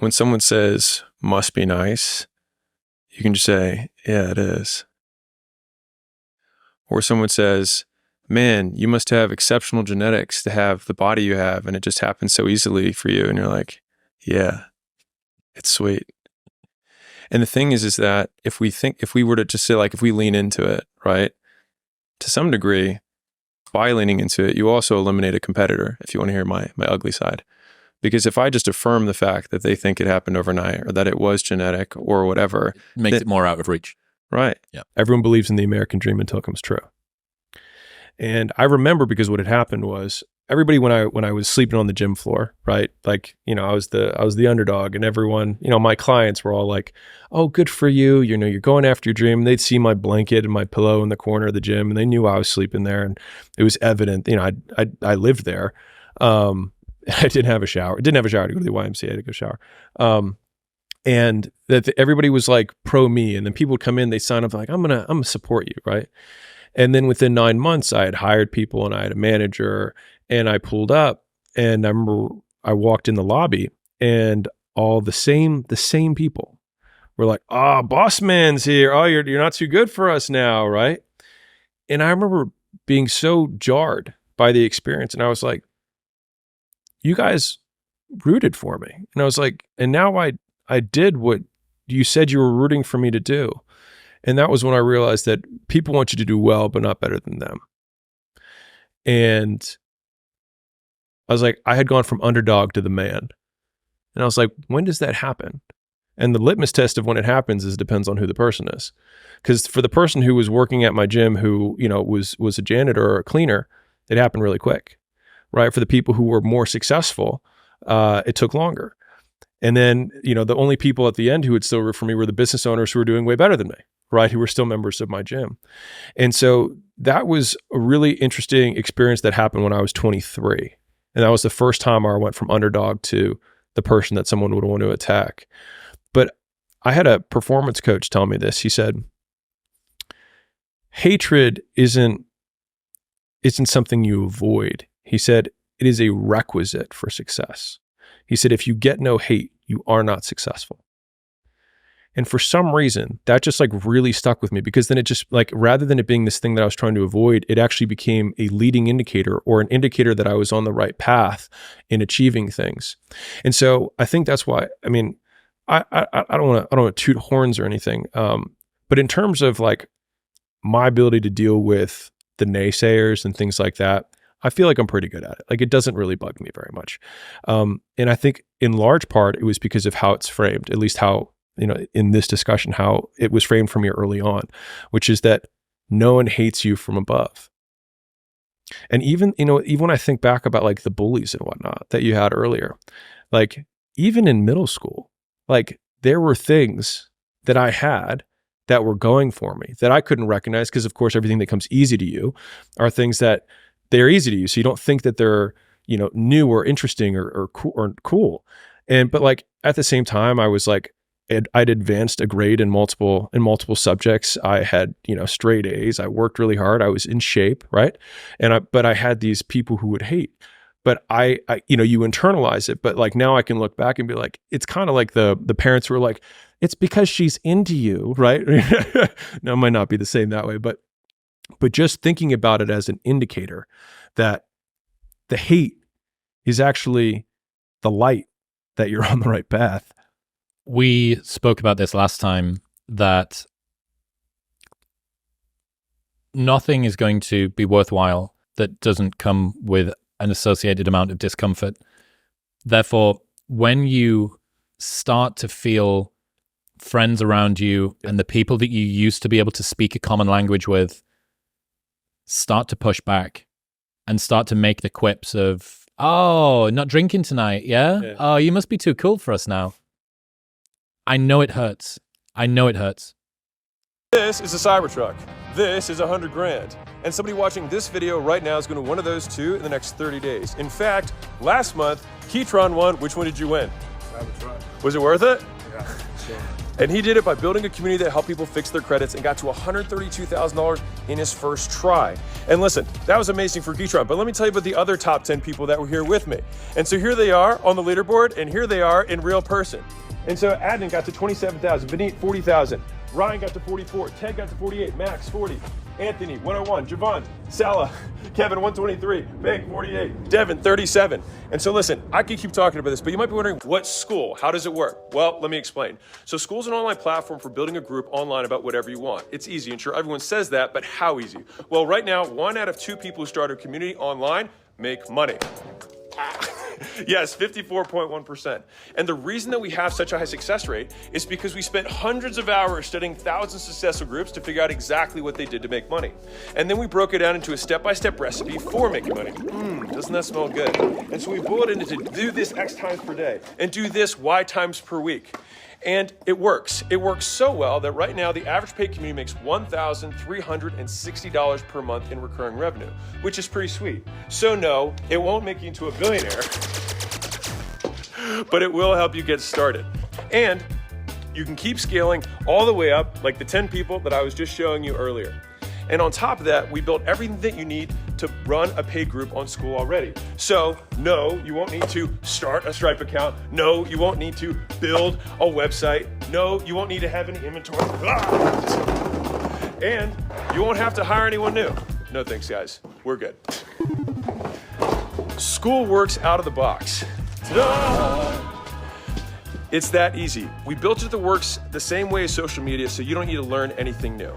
when someone says, must be nice, you can just say, yeah, it is. Or someone says, man, you must have exceptional genetics to have the body you have, and it just happens so easily for you. And you're like, yeah, it's sweet. And the thing is that if we were to just say, like, if we lean into it, right, to some degree, by leaning into it, you also eliminate a competitor, if you want to hear my ugly side. Because if I just affirm the fact that they think it happened overnight or that it was genetic or whatever, it makes it more out of reach. Right. Yeah. Everyone believes in the American dream until it comes true. And I remember, because what had happened was everybody, when I was sleeping on the gym floor, right? Like, I was the underdog, and everyone, my clients were all like, oh, good for you. You're going after your dream. And they'd see my blanket and my pillow in the corner of the gym, and they knew I was sleeping there. And it was evident, I lived there. I didn't have a shower. I didn't have a shower to go to the YMCA. I had to go shower. And that everybody was like pro me. And then people would come in, they sign up like, I'm gonna support you, right? And then within 9 months, I had hired people and I had a manager, and I pulled up, and I remember I walked in the lobby, and all the same people were like, oh, boss man's here. Oh, you're not too good for us now, right? And I remember being so jarred by the experience, and I was like, you guys rooted for me. And I was like, and now I did what you said you were rooting for me to do. And that was when I realized that people want you to do well, but not better than them. And I was like, I had gone from underdog to the man. And I was like, when does that happen? And the litmus test of when it happens is depends on who the person is. Because for the person who was working at my gym, who, was a janitor or a cleaner, it happened really quick. Right? For the people who were more successful, it took longer. And then, the only people at the end who would still root for me were the business owners who were doing way better than me, right? Who were still members of my gym. And so that was a really interesting experience that happened when I was 23. And that was the first time I went from underdog to the person that someone would want to attack. But I had a performance coach tell me this. He said, hatred isn't something you avoid. He said, it is a requisite for success. He said, if you get no hate, you are not successful. And for some reason, that just like really stuck with me, because then it just like, rather than it being this thing that I was trying to avoid, it actually became a leading indicator, or an indicator that I was on the right path in achieving things. And so I think that's why, I don't want to toot horns or anything. But in terms of like my ability to deal with the naysayers and things like that, I feel like I'm pretty good at it. Like, it doesn't really bug me very much. And I think in large part, it was because of how it's framed, at least how, in this discussion, how it was framed for me early on, which is that no one hates you from above. And even when I think back about like the bullies and whatnot that you had earlier, like even in middle school, like there were things that I had that were going for me that I couldn't recognize, because of course, everything that comes easy to you are things that they're easy to you. So you don't think that they're, new or interesting or cool. But like at the same time, I was like, I'd advanced a grade in multiple subjects. I had, straight A's. I worked really hard. I was in shape. Right. But I had these people who would hate, but I you internalize it. But like now I can look back and be like, it's kind of like the parents who are like, it's because she's into you. Right. Now it might not be the same that way, but just thinking about it as an indicator that the hate is actually the light that you're on the right path. We spoke about this last time, that nothing is going to be worthwhile that doesn't come with an associated amount of discomfort. Therefore, when you start to feel friends around you and the people that you used to be able to speak a common language with start to push back and start to make the quips of, oh, not drinking tonight, yeah? Oh, you must be too cool for us now. I know it hurts. This is a Cybertruck. This is $100,000. And somebody watching this video right now is going to win one of those two in the next 30 days. In fact, last month, Keytron won. Which one did you win? Cybertruck. Was it worth it? Yeah, sure. And he did it by building a community that helped people fix their credits and got to $132,000 in his first try. And listen, that was amazing for Geetron, but let me tell you about the other top 10 people that were here with me. And so here they are on the leaderboard, and here they are in real person. And so Adnan got to 27,000, Vineet 40,000, Ryan got to 44, Ted got to 48, Max 40, Anthony 101, Javon, Salah, Kevin 123, Meg 48, Devin 37. And so listen, I could keep talking about this, but you might be wondering, what's Skool? How does it work? Well, let me explain. So Skool is an online platform for building a group online about whatever you want. It's easy, and sure, everyone says that, but how easy? Well, right now, 1 out of 2 people who start a community online make money. Yes, 54.1%. And the reason that we have such a high success rate is because we spent hundreds of hours studying thousands of successful groups to figure out exactly what they did to make money. And then we broke it down into a step-by-step recipe for making money. Doesn't that smell good? And so we boiled it into do this X times per day and do this Y times per week. And it works. It works so well that right now the average paid community makes $1,360 per month in recurring revenue, which is pretty sweet. So no, it won't make you into a billionaire, but it will help you get started. And you can keep scaling all the way up like the 10 people that I was just showing you earlier. And on top of that, we built everything that you need to run a paid group on Skool already. So no, you won't need to start a Stripe account. No, you won't need to build a website. No, you won't need to have any inventory. And you won't have to hire anyone new. No thanks, guys. We're good. Skool works out of the box. Ta-da! It's that easy. We built it that works the same way as social media, so you don't need to learn anything new.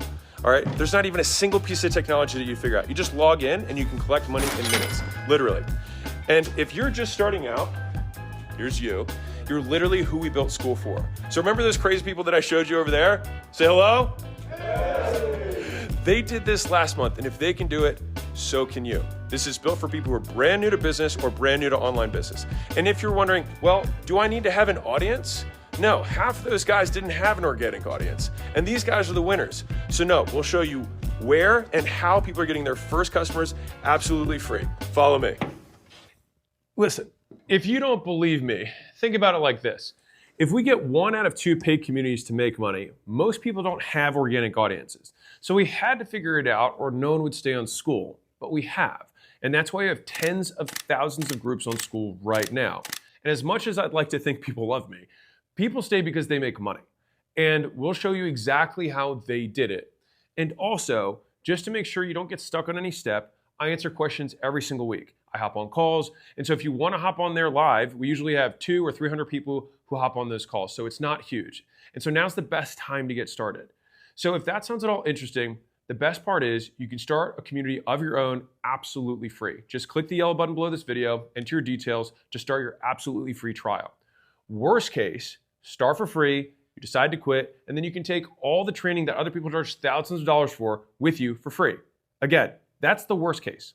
All right, there's not even a single piece of technology that you figure out. You just log in and you can collect money in minutes, literally. And if you're just starting out, here's you. You're literally who we built Skool for. So remember those crazy people that I showed you over there? Say hello. Hey. They did this last month, and if they can do it, so can you. This is built for people who are brand new to business or brand new to online business. And if you're wondering, well, do I need to have an audience? No, half of those guys didn't have an organic audience. And these guys are the winners. So no, we'll show you where and how people are getting their first customers absolutely free. Follow me. Listen, if you don't believe me, think about it like this. If we get 1 out of 2 paid communities to make money, most people don't have organic audiences. So we had to figure it out or no one would stay on Skool, but we have. And that's why we have tens of thousands of groups on Skool right now. And as much as I'd like to think people love me, people stay because they make money. And we'll show you exactly how they did it. And also, just to make sure you don't get stuck on any step, I answer questions every single week. I hop on calls. And so if you want to hop on there live, we usually have 200 or 300 people who hop on those calls. So it's not huge. And so now's the best time to get started. So if that sounds at all interesting, the best part is you can start a community of your own absolutely free. Just click the yellow button below this video, enter your details to start your absolutely free trial. Worst case, start for free, you decide to quit, and then you can take all the training that other people charge thousands of dollars for with you for free. Again, that's the worst case.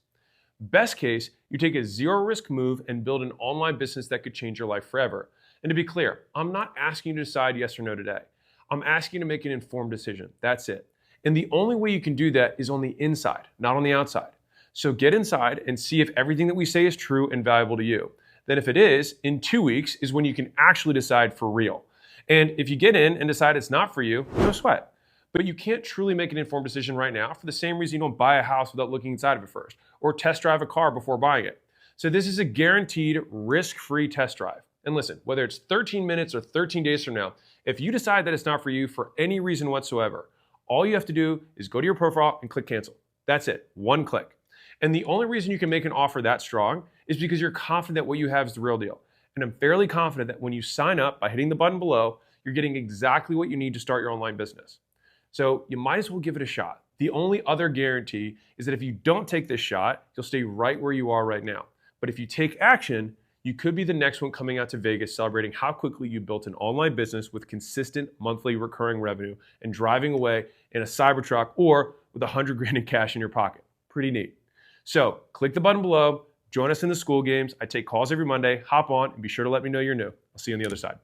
Best case, you take a zero risk move and build an online business that could change your life forever. And to be clear, I'm not asking you to decide yes or no today. I'm asking you to make an informed decision. That's it. And the only way you can do that is on the inside, not on the outside. So get inside and see if everything that we say is true and valuable to you. Then if it is, in 2 weeks is when you can actually decide for real. And if you get in and decide it's not for you, no sweat. But you can't truly make an informed decision right now for the same reason you don't buy a house without looking inside of it first, or test drive a car before buying it. So this is a guaranteed risk-free test drive. And listen, whether it's 13 minutes or 13 days from now, if you decide that it's not for you for any reason whatsoever, all you have to do is go to your profile and click cancel. That's it, 1 click. And the only reason you can make an offer that strong is because you're confident that what you have is the real deal. And I'm fairly confident that when you sign up by hitting the button below, you're getting exactly what you need to start your online business. So you might as well give it a shot. The only other guarantee is that if you don't take this shot, you'll stay right where you are right now. But if you take action, you could be the next one coming out to Vegas celebrating how quickly you built an online business with consistent monthly recurring revenue and driving away in a Cybertruck or with 100 grand in cash in your pocket. Pretty neat. So click the button below, join us in the Skool Games. I take calls every Monday, hop on, and be sure to let me know you're new. I'll see you on the other side.